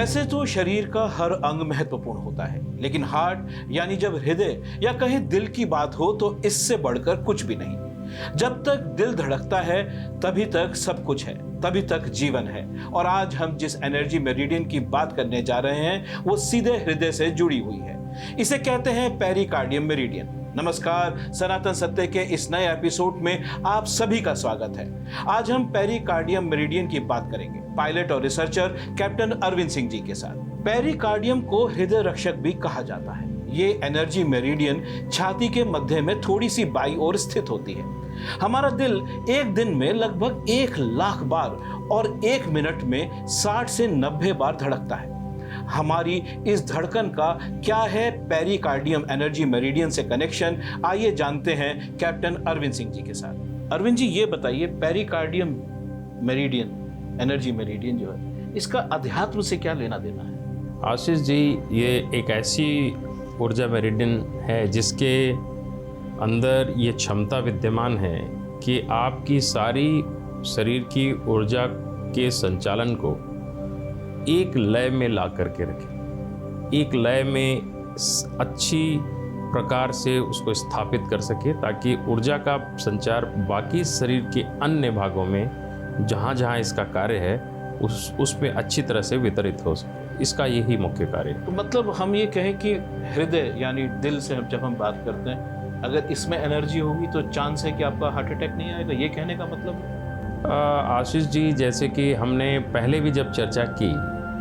वैसे तो शरीर का हर अंग महत्वपूर्ण होता है, लेकिन हार्ट यानी जब हृदय या कहीं दिल की बात हो तो इससे बढ़कर कुछ भी नहीं। जब तक दिल धड़कता है तभी तक सब कुछ है, तभी तक जीवन है। और आज हम जिस एनर्जी मेरिडियन की बात करने जा रहे हैं वो सीधे हृदय से जुड़ी हुई है। इसे कहते हैं पेरिकार्डियम मेरिडियन। नमस्कार, सनातन सत्य के इस नए एपिसोड में आप सभी का स्वागत है। आज हम पेरिकार्डियम मेरिडियन की बात करेंगे पायलट और रिसर्चर कैप्टन अरविंद सिंह जी के साथ। पेरिकार्डियम को हृदय रक्षक भी कहा जाता है। ये एनर्जी मेरिडियन छाती के मध्य में थोड़ी सी बाईं ओर स्थित होती है। हमारा दिल एक दिन में लगभग 1,00,000 बार और 1 मिनट में 60 से 90 बार धड़कता है। हमारी इस धड़कन का क्या है पेरिकार्डियम एनर्जी मेरिडियन से कनेक्शन, आइए जानते हैं कैप्टन अरविंद सिंह जी के साथ। अरविंद जी, ये बताइए पेरिकार्डियम मेरिडियन एनर्जी मेरिडियन जो है, इसका अध्यात्म से क्या लेना देना है? आशीष जी, ये एक ऐसी ऊर्जा मेरिडियन है जिसके अंदर ये क्षमता विद्यमान है कि आपकी सारी शरीर की ऊर्जा के संचालन को एक लय में ला करके रखे, एक लय में अच्छी प्रकार से उसको स्थापित कर सके, ताकि ऊर्जा का संचार बाकी शरीर के अन्य भागों में जहाँ जहाँ इसका कार्य है उस पे अच्छी तरह से वितरित हो सके। इसका यही मुख्य कार्य है। तो मतलब हम ये कहें कि हृदय यानी दिल से जब हम बात करते हैं, अगर इसमें एनर्जी होगी तो चांस है कि आपका हार्ट अटैक नहीं आएगा, ये कहने का मतलब? आशीष जी, जैसे कि हमने पहले भी जब चर्चा की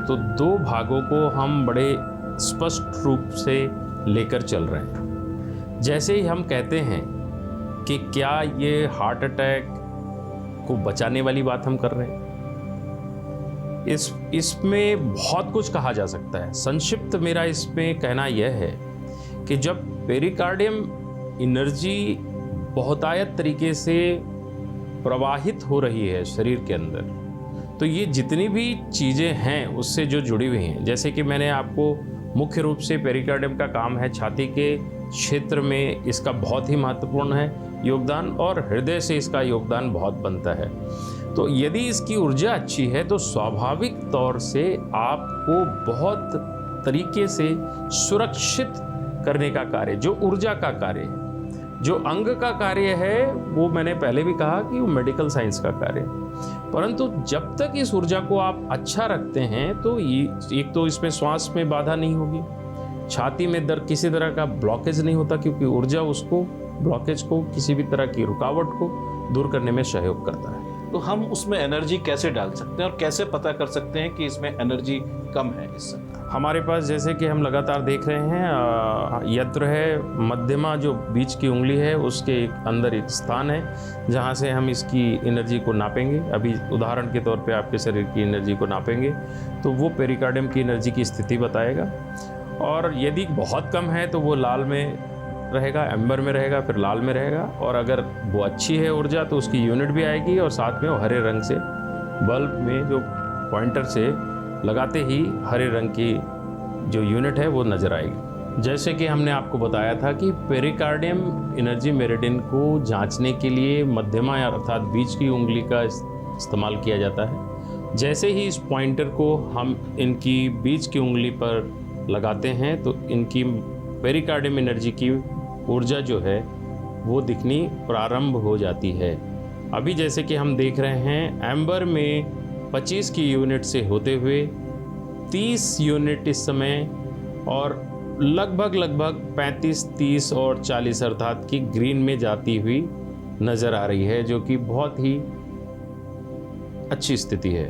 तो 2 भागों को हम बड़े स्पष्ट रूप से लेकर चल रहे हैं। जैसे ही हम कहते हैं कि क्या ये हार्ट अटैक को बचाने वाली बात हम कर रहे हैं, इसमें बहुत कुछ कहा जा सकता है। संक्षिप्त मेरा इसमें कहना यह है कि जब पेरिकार्डियम एनर्जी बहुतायत तरीके से प्रवाहित हो रही है शरीर के अंदर, तो ये जितनी भी चीज़ें हैं उससे जो जुड़ी हुई हैं, जैसे कि मैंने आपको मुख्य रूप से पेरिकार्डियम का काम है छाती के क्षेत्र में, इसका बहुत ही महत्वपूर्ण है योगदान, और हृदय से इसका योगदान बहुत बनता है। तो यदि इसकी ऊर्जा अच्छी है तो स्वाभाविक तौर से आपको बहुत तरीके से सुरक्षित करने का कार्य, जो ऊर्जा का कार्य है, जो अंग का कार्य है, वो मैंने पहले भी कहा कि वो मेडिकल साइंस का कार्य है। परंतु जब तक इस ऊर्जा को आप अच्छा रखते हैं तो एक तो इसमें श्वास में बाधा नहीं होगी, छाती में किसी तरह का ब्लॉकेज नहीं होता, क्योंकि ऊर्जा उसको ब्लॉकेज को, किसी भी तरह की रुकावट को दूर करने में सहयोग करता है। तो हम उसमें एनर्जी कैसे डाल सकते हैं और कैसे पता कर सकते हैं कि इसमें एनर्जी कम है? इस समय हमारे पास, जैसे कि हम लगातार देख रहे हैं, यंत्र है, मध्यमा जो बीच की उंगली है उसके अंदर एक स्थान है जहाँ से हम इसकी एनर्जी को नापेंगे। अभी उदाहरण के तौर पे आपके शरीर की एनर्जी को नापेंगे तो वो पेरिकार्डियम की एनर्जी की स्थिति बताएगा, और यदि बहुत कम है तो वो लाल में रहेगा, एम्बर में रहेगा, फिर लाल में रहेगा, और अगर वो अच्छी है ऊर्जा तो उसकी यूनिट भी आएगी, और साथ में वो हरे रंग से बल्ब में जो पॉइंटर से लगाते ही हरे रंग की जो यूनिट है वो नज़र आएगी। जैसे कि हमने आपको बताया था कि पेरिकार्डियम एनर्जी मेरिडियन को जांचने के लिए मध्यमा या अर्थात बीच की उंगली का इस्तेमाल किया जाता है। जैसे ही इस पॉइंटर को हम इनकी बीच की उंगली पर लगाते हैं तो इनकी पेरिकार्डियम एनर्जी की ऊर्जा जो है वो दिखनी प्रारंभ हो जाती है। अभी जैसे कि हम देख रहे हैं, एम्बर में 25 की यूनिट से होते हुए 30 यूनिट इस समय, और लगभग 35, 30 और 40 अर्थात की ग्रीन में जाती हुई नज़र आ रही है, जो कि बहुत ही अच्छी स्थिति है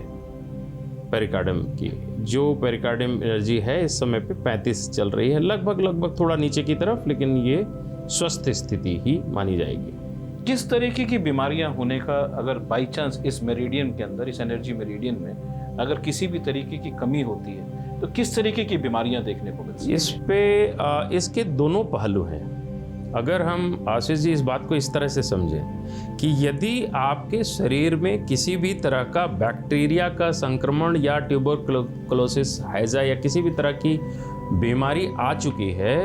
पेरिकार्डियम की। जो पेरिकार्डियम एनर्जी है इस समय पे 35 चल रही है, लगभग थोड़ा नीचे की तरफ, लेकिन ये स्वस्थ स्थिति ही मानी जाएगी। किस तरीके की बीमारियां होने का, अगर बाई चांस इस मेरिडियन के अंदर, इस एनर्जी मेरिडियन में अगर किसी भी तरीके की कमी होती है तो किस तरीके की बीमारियां देखने को मिलती हैं? इस पे इसके दोनों पहलू हैं। अगर हम आशीष जी इस बात को इस तरह से समझें कि यदि आपके शरीर में किसी भी तरह का बैक्टीरिया का संक्रमण या ट्यूबरकुलोसिस, हैजा या किसी भी तरह की बीमारी आ चुकी है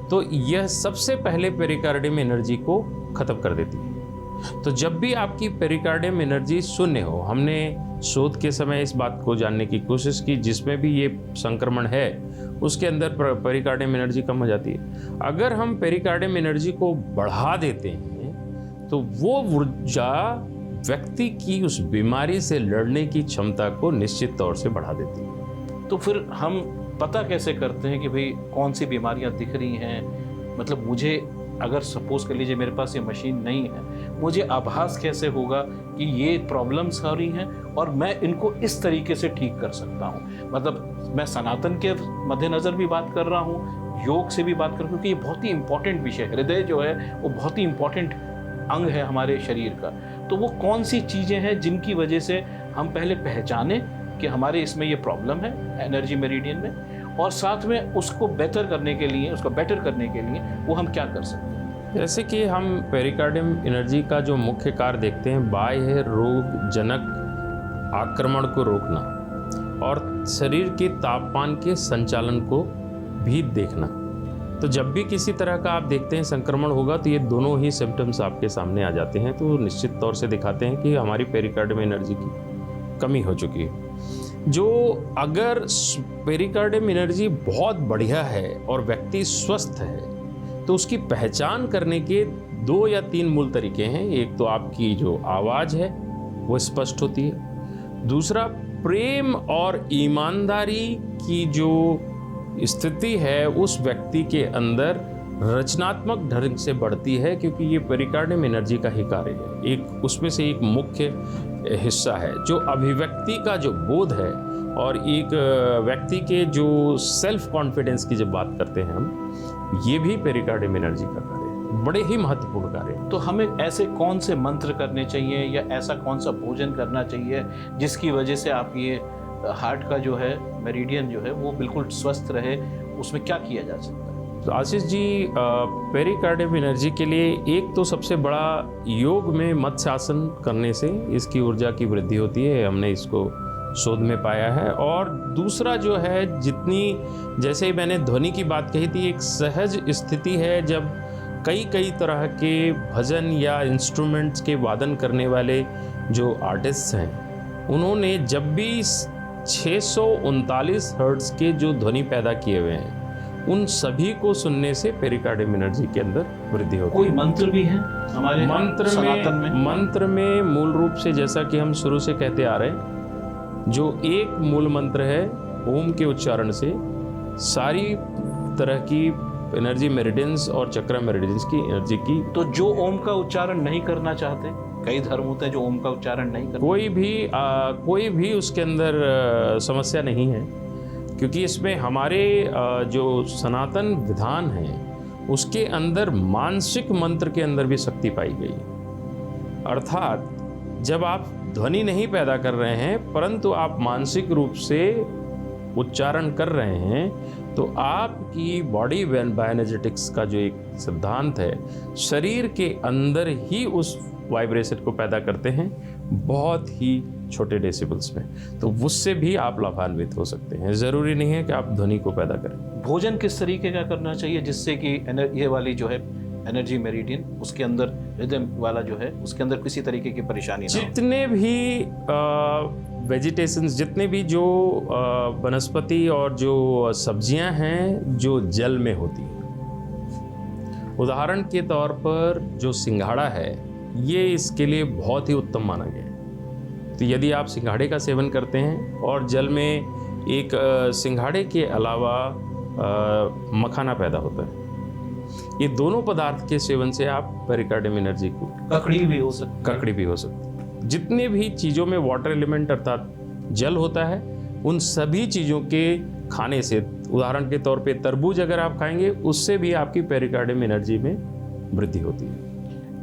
तो यह सबसे पहले पेरिकार्डियम एनर्जी को ख़त्म कर देती है। तो जब भी आपकी पेरिकार्डियम एनर्जी शून्य हो, हमने शोध के समय इस बात को जानने की कोशिश की, जिसमें भी ये संक्रमण है उसके अंदर पेरिकार्डियम एनर्जी कम हो जाती है। अगर हम पेरिकार्डियम एनर्जी को बढ़ा देते हैं तो वो ऊर्जा व्यक्ति की उस बीमारी से लड़ने की क्षमता को निश्चित तौर से बढ़ा देती है। तो फिर हम पता कैसे करते हैं कि भाई कौन सी बीमारियां दिख रही हैं? मतलब मुझे अगर सपोज कर लीजिए मेरे पास ये मशीन नहीं है, मुझे आभास कैसे होगा कि ये प्रॉब्लम्स आ रही हैं और मैं इनको इस तरीके से ठीक कर सकता हूँ? मतलब मैं सनातन के मद्देनज़र भी बात कर रहा हूँ, योग से भी बात कर रहा हूँ, क्योंकि ये बहुत ही इंपॉर्टेंट विषय है। हृदय जो है वो बहुत ही इंपॉर्टेंट अंग है हमारे शरीर का। तो वो कौन सी चीज़ें हैं जिनकी वजह से हम पहले पहचानें कि हमारे इसमें ये प्रॉब्लम है एनर्जी मेरिडियन में, और साथ में उसको बेहतर करने के लिए, उसको बेटर करने के लिए वो हम क्या कर सकते हैं? जैसे कि हम पेरिकार्डियम एनर्जी का जो मुख्य कार्य देखते हैं, बाह्य रोग जनक आक्रमण को रोकना और शरीर के तापमान के संचालन को भी देखना। तो जब भी किसी तरह का आप देखते हैं संक्रमण होगा तो ये दोनों ही सिम्टम्स आपके सामने आ जाते हैं, तो निश्चित तौर से दिखाते हैं कि हमारी पेरिकार्डियम एनर्जी की कमी हो चुकी है। जो अगर पेरिकार्डियम एनर्जी बहुत बढ़िया है और व्यक्ति स्वस्थ है तो उसकी पहचान करने के 2 या 3 मूल तरीके हैं। एक तो आपकी जो आवाज़ है वो स्पष्ट होती है, दूसरा प्रेम और ईमानदारी की जो स्थिति है उस व्यक्ति के अंदर रचनात्मक ढंग से बढ़ती है, क्योंकि ये पेरिकार्डियम एनर्जी का ही कार्य है। एक उसमें से एक मुख्य हिस्सा है जो अभिव्यक्ति का जो बोध है, और एक व्यक्ति के जो सेल्फ कॉन्फिडेंस की जब बात करते हैं हम, ये भी पेरिकार्डियम एनर्जी का कार्य है, बड़े ही महत्वपूर्ण कार्य है। तो हमें ऐसे कौन से मंत्र करने चाहिए या ऐसा कौन सा भोजन करना चाहिए जिसकी वजह से आप ये हार्ट का जो है मेरिडियन जो है वो बिल्कुल स्वस्थ रहे? उसमें क्या किया जा सकता है? तो आशीष जी, पेरिकार्डियम एनर्जी के लिए एक तो सबसे बड़ा योग में मत्स्यासन करने से इसकी ऊर्जा की वृद्धि होती है, हमने इसको शोध में पाया है। और दूसरा जो है, जितनी जैसे ही मैंने ध्वनि की बात कही थी, एक सहज स्थिति है जब कई तरह के भजन या इंस्ट्रूमेंट्स के वादन करने वाले जो आर्टिस्ट हैं, उन्होंने जब भी 639 हर्ट्ज के जो ध्वनि पैदा किए हुए हैं, उन सभी को सुनने से पेरिकार्डियम एनर्जी के अंदर वृद्धि होती है। कोई मंत्र भी है हमारे सनातन में? मंत्र में मूल रूप से जैसा कि हम शुरू से कहते आ रहे हैं, जो एक मूल मंत्र है, ओम के उच्चारण से सारी तरह की एनर्जी मेरिडियंस और चक्र मेरिडियंस की एनर्जी की। तो जो ओम का उच्चारण नहीं करना चाहते, कई धर्म होते हैं जो ओम का उच्चारण नहीं करते, कोई भी उसके अंदर समस्या नहीं है, क्योंकि इसमें हमारे जो सनातन विधान है उसके अंदर मानसिक मंत्र के अंदर भी शक्ति पाई गई। अर्थात जब आप ध्वनि नहीं पैदा कर रहे हैं परंतु आप मानसिक रूप से उच्चारण कर रहे हैं, तो आपकी बॉडी बायोएनर्जेटिक्स का जो एक सिद्धांत है, शरीर के अंदर ही उस वाइब्रेशन को पैदा करते हैं बहुत ही छोटे डेसिबल्स में, तो उससे भी आप लाभान्वित हो सकते हैं। ज़रूरी नहीं है कि आप ध्वनि को पैदा करें। भोजन किस तरीके का करना चाहिए जिससे कि ये वाली जो है एनर्जी मेरिडियन, उसके अंदर रिदम वाला जो है उसके अंदर किसी तरीके की परेशानी ना हो? जितने भी वेजिटेशंस, जितने भी जो वनस्पति और जो सब्जियां हैं जो जल में होती हैं, उदाहरण के तौर पर जो सिंघाड़ा है, ये इसके लिए बहुत ही उत्तम माना गया है। तो यदि आप सिंघाड़े का सेवन करते हैं और जल में एक सिंघाड़े के अलावा मखाना पैदा होता है, ये दोनों पदार्थ के सेवन से आप पेरिकार्डियम एनर्जी को ककड़ी भी हो सकती है। जितने भी चीज़ों में वाटर एलिमेंट अर्थात जल होता है, उन सभी चीज़ों के खाने से, उदाहरण के तौर पे तरबूज अगर आप खाएंगे, उससे भी आपकी पेरिकार्डियम एनर्जी में वृद्धि होती है।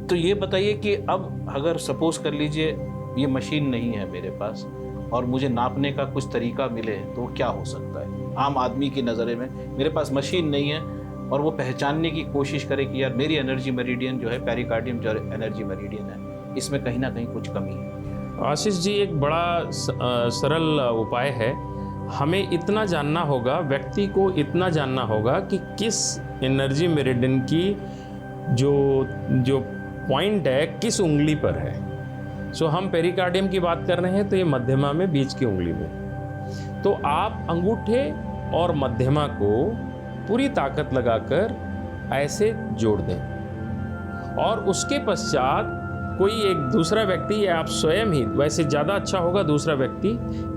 तो ये बताइए कि अब अगर सपोज कर लीजिए ये मशीन नहीं है मेरे पास और मुझे नापने का कुछ तरीका मिले, तो क्या हो सकता है आम आदमी की नज़र में? मेरे पास मशीन नहीं है और वो पहचानने की कोशिश करे कि यार मेरी एनर्जी मेरिडियन जो है, पेरिकार्डियम जो एनर्जी मेरिडियन है, इसमें कहीं ना कहीं कुछ कमी है। आशीष जी, एक बड़ा सरल उपाय है। हमें इतना जानना होगा, व्यक्ति को इतना जानना होगा कि किस एनर्जी मेरिडियन की जो पॉइंट है किस उंगली पर है। सो हम पेरिकार्डियम की बात कर रहे हैं तो ये मध्यमा में, बीच की उंगली में। तो आप अंगूठे और मध्यमा को पूरी ताकत लगाकर ऐसे जोड़ दें और उसके पश्चात कोई एक दूसरा व्यक्ति या आप स्वयं ही, वैसे ज़्यादा अच्छा होगा दूसरा व्यक्ति,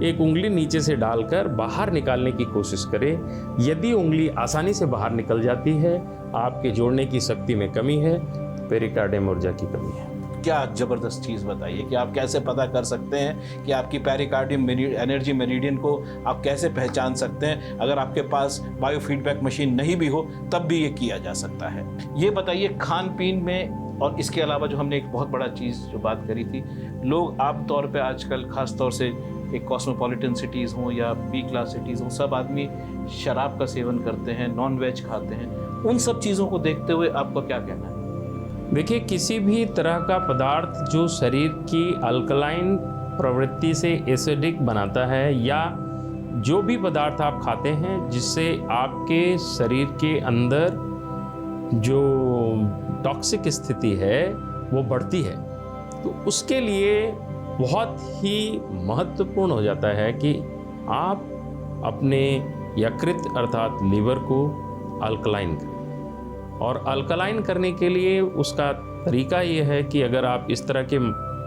एक उंगली नीचे से डालकर बाहर निकालने की कोशिश करे। यदि उंगली आसानी से बाहर निकल जाती है, आपके जोड़ने की शक्ति में कमी है, पेरिकार्डियम ऊर्जा की कमी है। क्या जबरदस्त चीज़ बताइए कि आप कैसे पता कर सकते हैं कि आपकी पेरिकार्डियम एनर्जी मेरिडियन को आप कैसे पहचान सकते हैं। अगर आपके पास बायो फीडबैक मशीन नहीं भी हो तब भी ये किया जा सकता है। ये बताइए खान पीन में, और इसके अलावा जो हमने एक बहुत बड़ा चीज़ जो बात करी थी, लोग आमतौर पे आजकल खास तौर से एक कॉस्मोपॉलिटन सिटीज़ हों या बी क्लास सिटीज़ हों, सब आदमी शराब का सेवन करते हैं, नॉन वेज खाते हैं। उन सब चीज़ों को देखते हुए आपका क्या कहना है? देखिए, किसी भी तरह का पदार्थ जो शरीर की अल्कलाइन प्रवृत्ति से एसिडिक बनाता है, या जो भी पदार्थ आप खाते हैं जिससे आपके शरीर के अंदर जो टॉक्सिक स्थिति है वो बढ़ती है, तो उसके लिए बहुत ही महत्वपूर्ण हो जाता है कि आप अपने यकृत अर्थात लीवर को अल्कलाइन करें। और अल्कलाइन करने के लिए उसका तरीका ये है कि अगर आप इस तरह के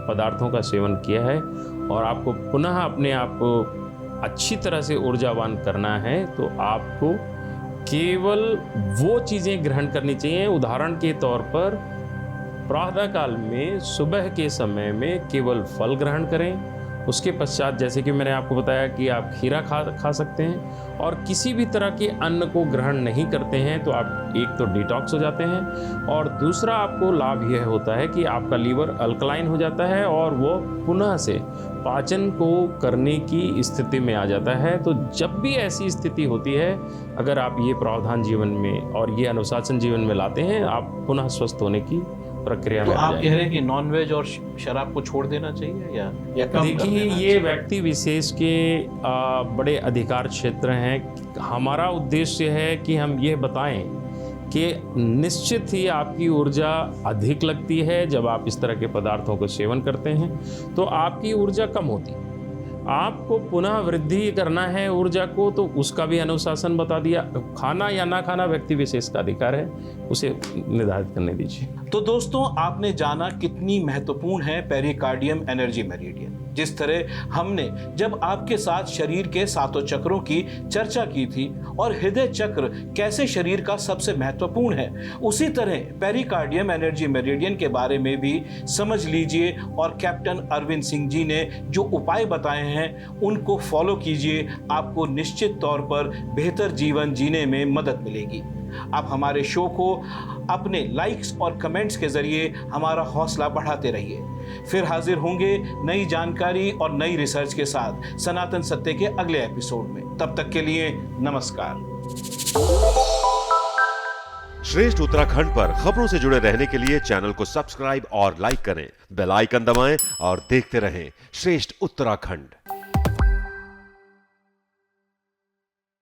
पदार्थों का सेवन किया है और आपको पुनः अपने आप को अच्छी तरह से ऊर्जावान करना है, तो आपको केवल वो चीज़ें ग्रहण करनी चाहिए। उदाहरण के तौर पर प्रातःकाल में, सुबह के समय में केवल फल ग्रहण करें। उसके पश्चात जैसे कि मैंने आपको बताया कि आप खीरा खा सकते हैं, और किसी भी तरह के अन्न को ग्रहण नहीं करते हैं तो आप एक तो डिटॉक्स हो जाते हैं, और दूसरा आपको लाभ यह होता है कि आपका लीवर अल्कलाइन हो जाता है और वो पुनः से पाचन को करने की स्थिति में आ जाता है। तो जब भी ऐसी स्थिति होती है, अगर आप ये प्रावधान जीवन में और ये अनुशासन जीवन में लाते हैं, आप पुनः स्वस्थ होने की प्रक्रिया में तो आ आप कह जाएंगे। रहे हैं कि नॉनवेज और शराब को छोड़ देना चाहिए या कम कर देखिए, देना ये व्यक्ति विशेष के बड़े अधिकार क्षेत्र हैं। हमारा उद्देश्य है कि हम ये बताएं कि निश्चित ही आपकी ऊर्जा अधिक लगती है जब आप इस तरह के पदार्थों को सेवन करते हैं, तो आपकी ऊर्जा कम होती है। आपको पुनः वृद्धि करना है ऊर्जा को, तो उसका भी अनुशासन बता दिया। खाना या ना खाना व्यक्ति विशेष का अधिकार है, उसे निर्धारित करने दीजिए। तो दोस्तों, आपने जाना कितनी महत्वपूर्ण है पेरिकार्डियम एनर्जी मेरिडियन। जिस तरह हमने जब आपके साथ शरीर के सातों चक्रों की चर्चा की थी और हृदय चक्र कैसे शरीर का सबसे महत्वपूर्ण है, उसी तरह पेरिकार्डियम एनर्जी मेरिडियन के बारे में भी समझ लीजिए। और कैप्टन अरविंद सिंह जी ने जो उपाय बताए हैं उनको फॉलो कीजिए। आपको निश्चित तौर पर बेहतर जीवन जीने में मदद मिलेगी। आप हमारे शो को अपने लाइक्स और कमेंट्स के जरिए हमारा हौसला बढ़ाते रहिए। फिर हाजिर होंगे नई जानकारी और नई रिसर्च के साथ सनातन सत्य के अगले एपिसोड में। तब तक के लिए नमस्कार। श्रेष्ठ उत्तराखंड पर खबरों से जुड़े रहने के लिए चैनल को सब्सक्राइब और लाइक करें, बेल आइकन दबाएं और देखते रहें श्रेष्ठ उत्तराखंड।